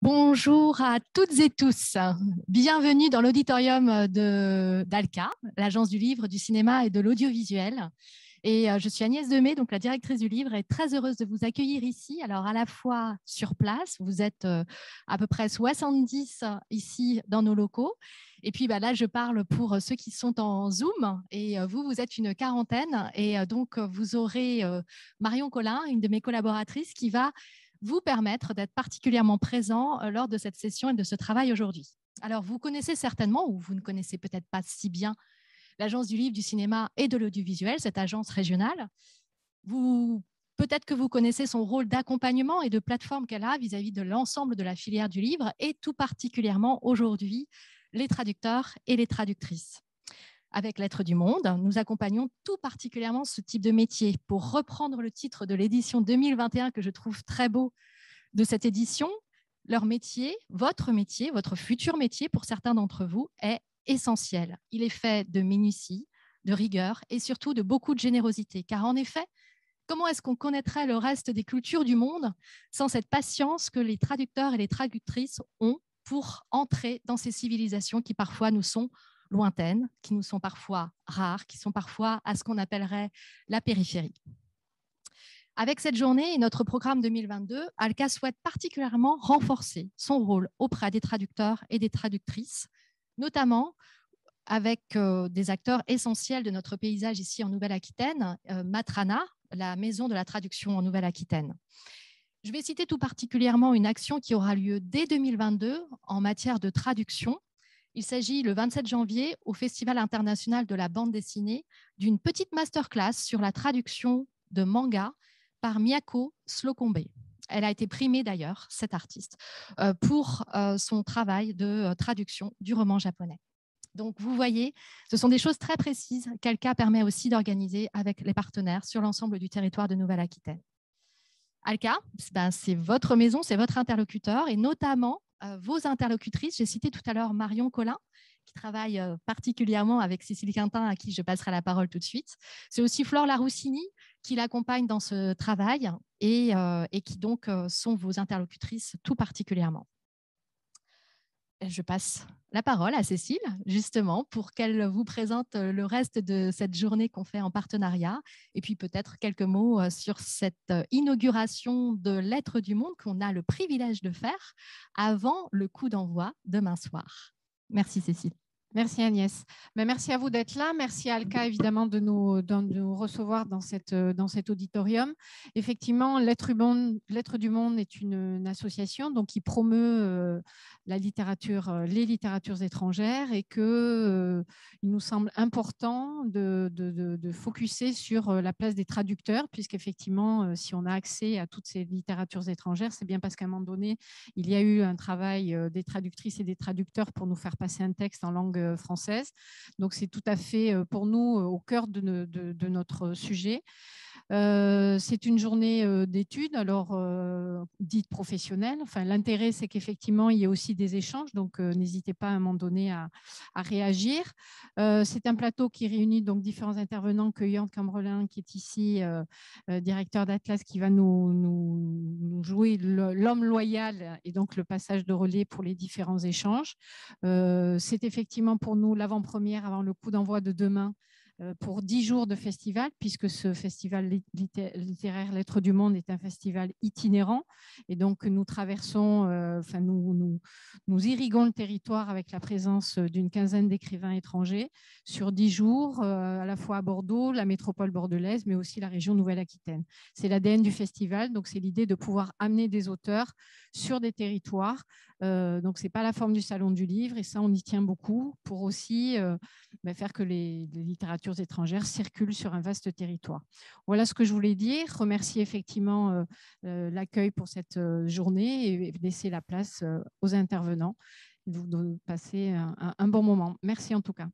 Bonjour à toutes et tous. Bienvenue dans l'auditorium d'ALCA, l'Agence du livre, du cinéma et de l'audiovisuel. Et je suis Agnès Demey, donc la directrice du livre, et très heureuse de vous accueillir ici. Alors, à la fois sur place, vous êtes à peu près 70 ici dans nos locaux. Et puis là, je parle pour ceux qui sont en Zoom. Et vous êtes une quarantaine. Et donc, vous aurez Marion Collin, une de mes collaboratrices, qui va vous permettre d'être particulièrement présent lors de cette session et de ce travail aujourd'hui. Alors, vous connaissez certainement, ou vous ne connaissez peut-être pas si bien, l'Agence du livre, du cinéma et de l'audiovisuel, cette agence régionale. Peut-être que vous connaissez son rôle d'accompagnement et de plateforme qu'elle a vis-à-vis de l'ensemble de la filière du livre et tout particulièrement aujourd'hui les traducteurs et les traductrices. Avec Lettres du Monde, nous accompagnons tout particulièrement ce type de métier. Pour reprendre le titre de l'édition 2021 que je trouve très beau de cette édition, leur métier, votre futur métier pour certains d'entre vous est essentiel. Il est fait de minutie, de rigueur et surtout de beaucoup de générosité. Car en effet, comment est-ce qu'on connaîtrait le reste des cultures du monde sans cette patience que les traducteurs et les traductrices ont pour entrer dans ces civilisations qui parfois nous sont lointaines, qui nous sont parfois rares, qui sont parfois à ce qu'on appellerait la périphérie. Avec cette journée et notre programme 2022, ALCA souhaite particulièrement renforcer son rôle auprès des traducteurs et des traductrices, notamment avec des acteurs essentiels de notre paysage ici en Nouvelle-Aquitaine, Matrana, la maison de la traduction en Nouvelle-Aquitaine. Je vais citer tout particulièrement une action qui aura lieu dès 2022 en matière de traduction. Il s'agit le 27 janvier au Festival international de la bande dessinée d'une petite masterclass sur la traduction de manga par Miyako Slocombe. Elle a été primée d'ailleurs, cette artiste, pour son travail de traduction du roman japonais. Donc, vous voyez, ce sont des choses très précises qu'ALCA permet aussi d'organiser avec les partenaires sur l'ensemble du territoire de Nouvelle-Aquitaine. ALCA, c'est votre maison, c'est votre interlocuteur et notamment vos interlocutrices. J'ai cité tout à l'heure Marion Collin, qui travaille particulièrement avec Cécile Quintin, à qui je passerai la parole tout de suite. C'est aussi Flore Laroussini qui l'accompagne dans ce travail et qui donc sont vos interlocutrices tout particulièrement. Je passe la parole à Cécile, justement, pour qu'elle vous présente le reste de cette journée qu'on fait en partenariat, et puis peut-être quelques mots sur cette inauguration de Lettres du Monde qu'on a le privilège de faire avant le coup d'envoi demain soir. Merci Cécile. Merci Agnès. Mais merci à vous d'être là. Merci à ALCA évidemment de nous recevoir dans cet auditorium. Effectivement, Lettres du Monde est une association donc, qui promeut la littérature, les littératures étrangères et qu'il nous semble important de focuser sur la place des traducteurs puisqu'effectivement, si on a accès à toutes ces littératures étrangères, c'est bien parce qu'à un moment donné, il y a eu un travail des traductrices et des traducteurs pour nous faire passer un texte en langue française. Donc, c'est tout à fait pour nous au cœur de notre sujet. C'est une journée d'études, alors dite professionnelle. Enfin, l'intérêt, c'est qu'effectivement, il y a aussi des échanges, donc n'hésitez pas à un moment donné à réagir. C'est un plateau qui réunit donc différents intervenants, que Yann Cambreling, qui est ici, directeur d'Atlas, qui va nous jouer l'homme loyal et donc le passage de relais pour les différents échanges. C'est effectivement pour nous l'avant-première avant le coup d'envoi de demain pour 10 jours de festival, puisque ce festival littéraire Lettres du Monde est un festival itinérant. Et donc, nous traversons, nous irriguons le territoire avec la présence d'une quinzaine d'écrivains étrangers sur 10 jours, à la fois à Bordeaux, la métropole bordelaise, mais aussi la région Nouvelle-Aquitaine. C'est l'ADN du festival, donc c'est l'idée de pouvoir amener des auteurs sur des territoires. Donc, ce n'est pas la forme du salon du livre, et ça, on y tient beaucoup pour aussi faire que les littératures étrangères circulent sur un vaste territoire. Voilà ce que je voulais dire. Remercier effectivement l'accueil pour cette journée et laisser la place aux intervenants. Vous passez un bon moment. Merci en tout cas.